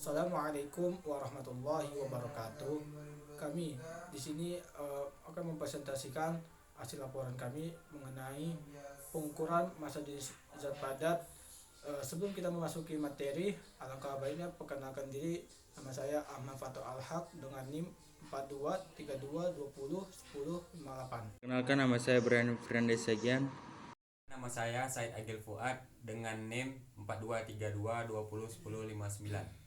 Assalamualaikum warahmatullahi wabarakatuh. Kami di sini akan mempresentasikan hasil laporan kami mengenai pengukuran massa jenis zat padat. Sebelum kita memasuki materi, alangkah baiknya perkenalkan diri. Nama saya Ahmad Fato Al-Haq dengan NIM 4232201058. Kenalkan, nama saya Brian Fernandes Sagian. Nama saya Said Agil Fuad dengan NIM 4232201059.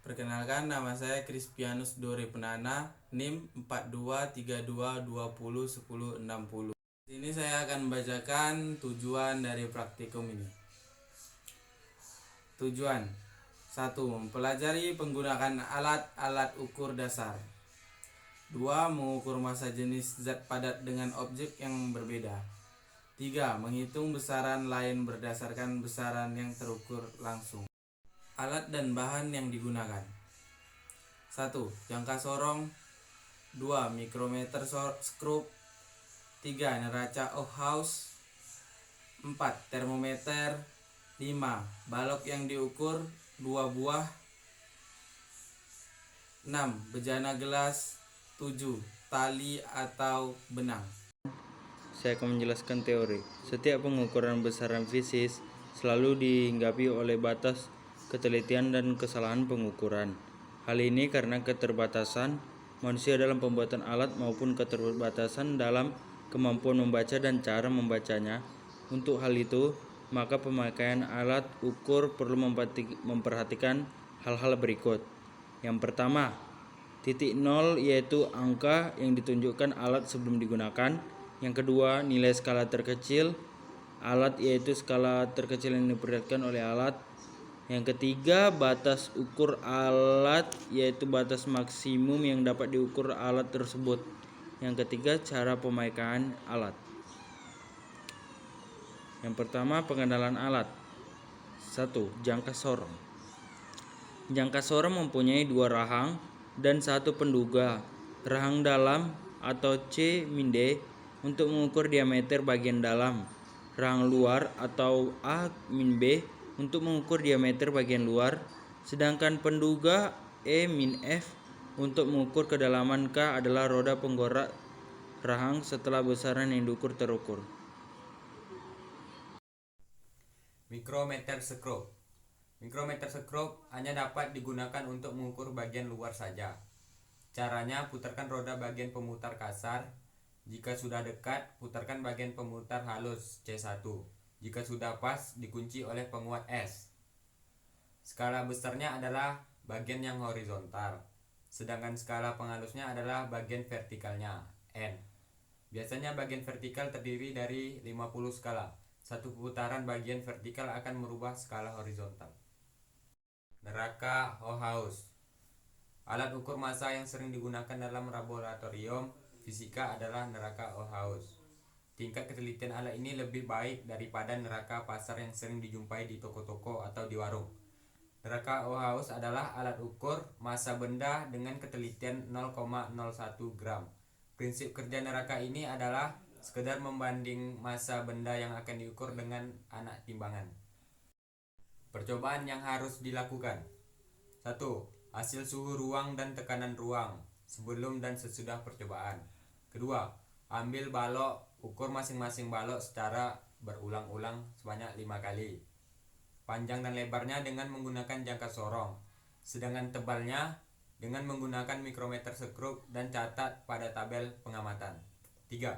Perkenalkan, nama saya Crispianus Dore Penana, NIM 4232201060. Di sini saya akan membacakan tujuan dari praktikum ini. Tujuan 1. Mempelajari penggunaan alat-alat ukur dasar. 2. Mengukur massa jenis zat padat dengan objek yang berbeda. 3. Menghitung besaran lain berdasarkan besaran yang terukur langsung. Alat dan bahan yang digunakan. 1. Jangka sorong. 2. Mikrometer skrup. 3. Neraca Ohlhaus. 4. Termometer. 5. Balok yang diukur 2 buah. 6. Bejana gelas. 7. Tali atau benang. Saya akan menjelaskan teori. Setiap pengukuran besaran fisis selalu dihinggapi oleh batas ketelitian dan kesalahan pengukuran. Hal ini karena keterbatasan manusia dalam pembuatan alat maupun keterbatasan dalam kemampuan membaca dan cara membacanya. Untuk hal itu, maka pemakaian alat ukur perlu memperhatikan hal-hal berikut. Yang pertama, titik nol yaitu angka yang ditunjukkan alat sebelum digunakan. Yang kedua, nilai skala terkecil alat yaitu skala terkecil yang diperlihatkan oleh alat. Yang ketiga, batas ukur alat yaitu batas maksimum yang dapat diukur alat tersebut. Yang ketiga, cara pemakaian alat. Yang pertama, pengenalan alat. 1. Jangka sorong. Jangka sorong mempunyai 2 rahang dan 1 penduga. Rahang dalam atau C-D untuk mengukur diameter bagian dalam. Rahang luar atau A-B untuk mengukur diameter bagian luar. Sedangkan penduga E-F untuk mengukur kedalaman. K adalah roda penggerak rahang setelah besaran yang diukur terukur. Mikrometer skrup. Mikrometer skrup hanya dapat digunakan untuk mengukur bagian luar saja. Caranya, putarkan roda bagian pemutar kasar. Jika sudah dekat, putarkan bagian pemutar halus C1. Jika sudah pas, dikunci oleh penguat S. Skala besarnya adalah bagian yang horizontal, sedangkan skala penghalusnya adalah bagian vertikalnya N. Biasanya bagian vertikal terdiri dari 50 skala. Satu putaran bagian vertikal akan merubah skala horizontal. Neraca Ohlhaus. Alat ukur massa yang sering digunakan dalam laboratorium fisika adalah neraca Ohlhaus. Tingkat ketelitian alat ini lebih baik daripada neraca pasar yang sering dijumpai di toko-toko atau di warung. Neraca Ohlhaus adalah alat ukur massa benda dengan ketelitian 0,01 gram. Prinsip kerja neraca ini adalah sekedar membanding massa benda yang akan diukur dengan anak timbangan. Percobaan yang harus dilakukan. 1. Hasil suhu ruang dan tekanan ruang sebelum dan sesudah percobaan. Kedua, ambil balok, ukur masing-masing balok secara berulang-ulang sebanyak 5 kali. Panjang dan lebarnya dengan menggunakan jangka sorong, sedangkan tebalnya dengan menggunakan mikrometer skrup dan catat pada tabel pengamatan. 3.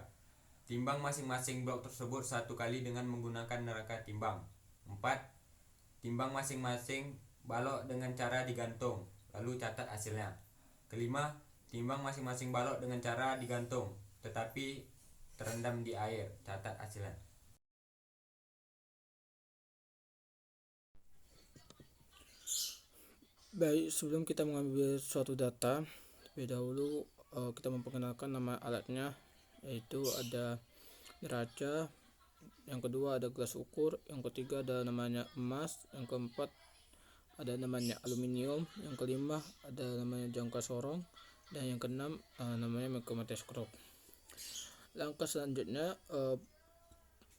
Timbang masing-masing blok tersebut 1 kali dengan menggunakan neraca timbang. 4. Timbang masing-masing balok dengan cara digantung, lalu catat hasilnya. Kelima, timbang masing-masing balok dengan cara digantung, tetapi terendam di air, catat hasilnya. Baik, sebelum kita mengambil suatu data, terlebih dahulu kita memperkenalkan nama alatnya, yaitu ada neraca, yang kedua ada gelas ukur, yang ketiga ada namanya emas, yang keempat ada namanya aluminium, yang kelima ada namanya jangka sorong, dan yang keenam namanya mikrometer skrup. Langkah selanjutnya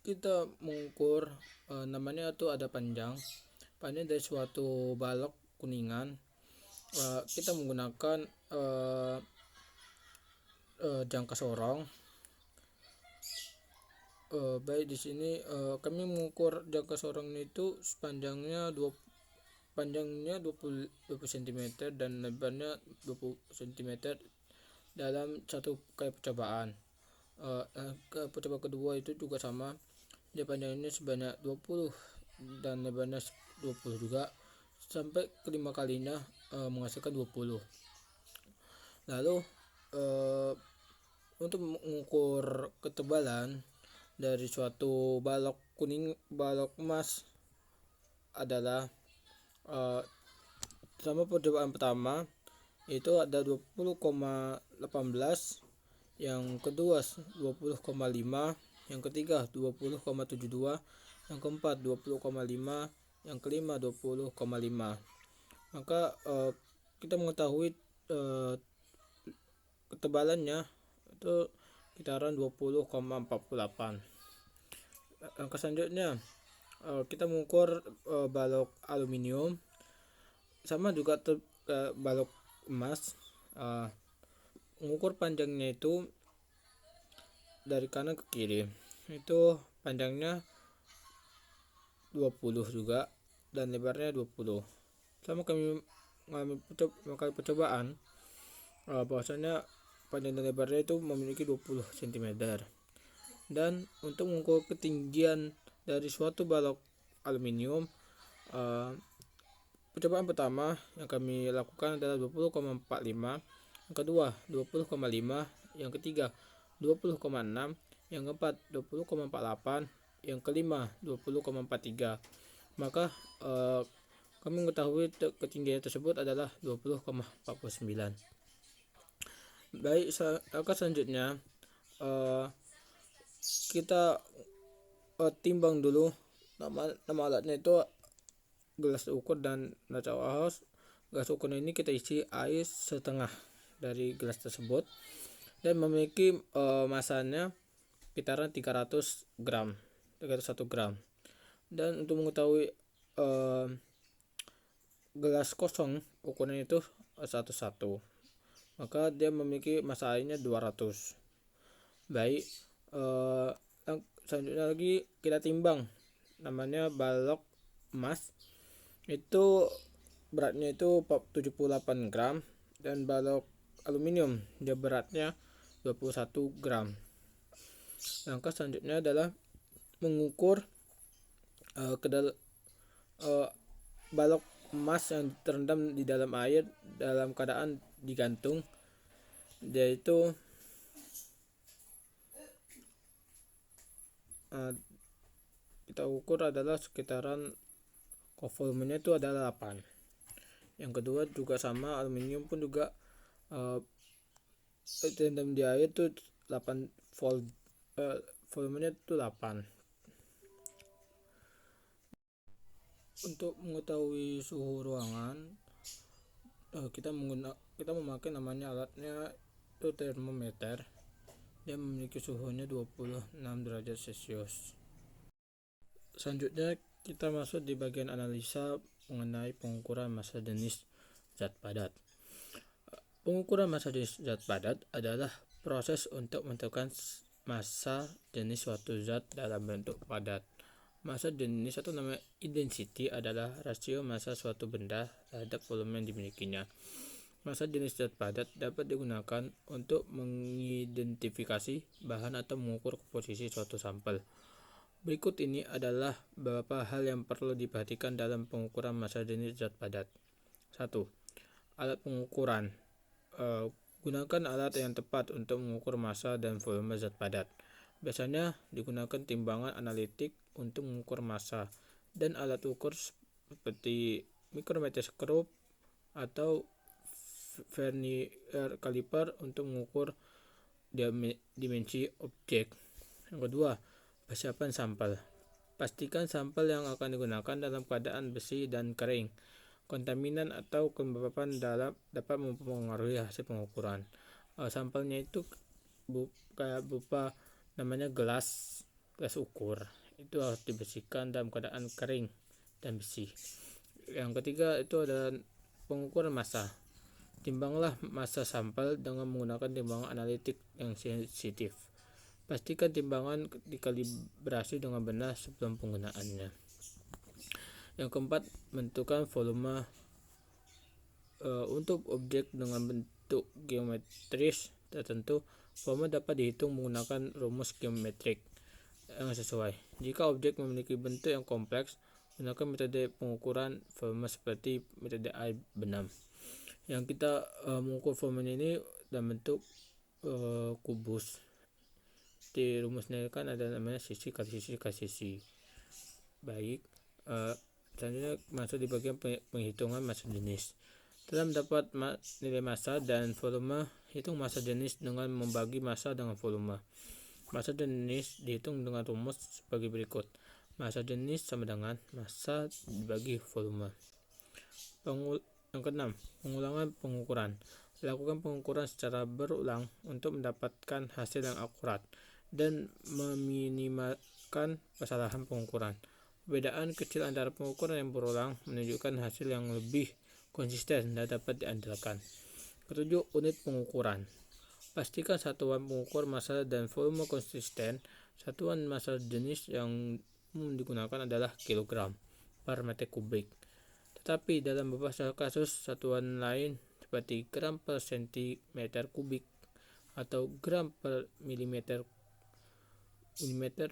kita mengukur namanya itu ada panjang dari suatu balok Kuningan, kita menggunakan jangka sorong. Baik, di sini kami mengukur jangka sorongnya itu panjangnya 20 cm dan lebarnya 20 cm dalam satu kali percobaan. Percobaan kedua itu juga sama, dia panjangnya sebanyak 20 dan lebarnya 20 juga, sampai kelima kalinya menghasilkan 20. Lalu untuk mengukur ketebalan dari suatu balok emas adalah sama percobaan pertama itu ada 20,18, yang kedua 20,5, yang ketiga 20,72, yang keempat 20,5, yang kelima 20,5. Maka kita mengetahui ketebalannya itu sekitaran 20,48. Langkah selanjutnya kita mengukur balok aluminium, sama juga balok emas. Mengukur panjangnya itu dari kanan ke kiri, itu panjangnya 20 juga dan lebarnya 20. Sama kami mengalami percobaan bahwasanya panjang dan lebarnya itu memiliki 20 cm. Dan untuk mengukur ketinggian dari suatu balok aluminium, percobaan pertama yang kami lakukan adalah 20,45, yang kedua 20,5, yang ketiga 20,6, yang keempat 20,48, yang kelima 20,43. Maka kami mengetahui ketinggian tersebut adalah 20,49. Baik, langkah selanjutnya kita timbang dulu. Nama alatnya itu gelas ukur dan neraca Wahouse. Gelas ukur ini kita isi air setengah dari gelas tersebut dan memiliki masanya sekitaran 300 gram, 301 gram. Dan untuk mengetahui gelas kosong ukurannya itu 1,1, maka dia memiliki massa airnya 200. Baik, selanjutnya lagi kita timbang, namanya balok emas, itu beratnya itu 78 gram, dan balok aluminium dia beratnya 21 gram. Langkah selanjutnya adalah mengukur balok emas yang terendam di dalam air dalam keadaan digantung, yaitu kita ukur adalah sekitaran volumenya itu adalah 8. Yang kedua juga sama, aluminium pun juga terendam di air itu 8 volt, volumenya itu 8. Untuk mengetahui suhu ruangan, kita memakai namanya alatnya itu termometer. Dia memiliki suhunya 26 derajat Celcius. Selanjutnya kita masuk di bagian analisa mengenai pengukuran massa jenis zat padat. Pengukuran massa jenis zat padat adalah proses untuk menentukan massa jenis suatu zat dalam bentuk padat. Massa jenis atau namanya intensity adalah rasio massa suatu benda terhadap volume yang dimilikinya. Massa jenis zat padat dapat digunakan untuk mengidentifikasi bahan atau mengukur komposisi suatu sampel. Berikut ini adalah beberapa hal yang perlu diperhatikan dalam pengukuran massa jenis zat padat. 1. Alat pengukuran. Gunakan alat yang tepat untuk mengukur massa dan volume zat padat. Biasanya digunakan timbangan analitik untuk mengukur massa dan alat ukur seperti mikrometerskop atau vernier caliper untuk mengukur dimensi objek. Yang kedua, persiapan sampel. Pastikan sampel yang akan digunakan dalam keadaan bersih dan kering. Kontaminan atau kelembapan dapat mempengaruhi hasil pengukuran. Sampelnya itu berupa namanya gelas ukur. Itu harus dibersihkan dalam keadaan kering dan bersih. Yang ketiga itu ada pengukuran massa. Timbanglah massa sampel dengan menggunakan timbangan analitik yang sensitif. Pastikan timbangan dikalibrasi dengan benar sebelum penggunaannya. Yang keempat, menentukan volume. Untuk objek dengan bentuk geometris tertentu, volume dapat dihitung menggunakan rumus geometrik yang sesuai. Jika objek memiliki bentuk yang kompleks, gunakan metode pengukuran volume seperti metode I-benam. Yang kita mengukur volume ini dalam bentuk kubus. Di rumusnya kan ada namanya sisi kali sisi kali sisi. Baik, selanjutnya masuk di bagian penghitungan massa jenis. Dalam mendapat nilai massa dan volume, hitung massa jenis dengan membagi massa dengan volume. Massa jenis dihitung dengan rumus sebagai berikut. Massa jenis sama dengan massa dibagi volume. Yang keenam, pengulangan pengukuran. Lakukan pengukuran secara berulang untuk mendapatkan hasil yang akurat dan meminimalkan kesalahan pengukuran. Perbedaan kecil antara pengukuran yang berulang menunjukkan hasil yang lebih konsisten dan dapat diandalkan. Ketujuh, unit pengukuran. Pastikan satuan pengukur massa dan volume konsisten. Satuan massa jenis yang digunakan adalah kilogram per meter kubik. Tetapi dalam beberapa kasus satuan lain seperti gram per sentimeter kubik atau gram per milimeter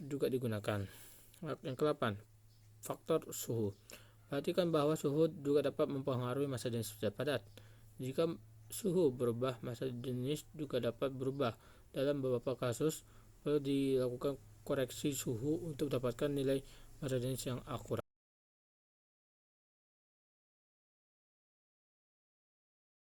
juga digunakan. Yang ke-8, faktor suhu. Perhatikan bahwa suhu juga dapat mempengaruhi massa jenis zat padat. Jika suhu berubah, massa jenis juga dapat berubah. Dalam beberapa kasus perlu dilakukan koreksi suhu untuk mendapatkan nilai massa jenis yang akurat.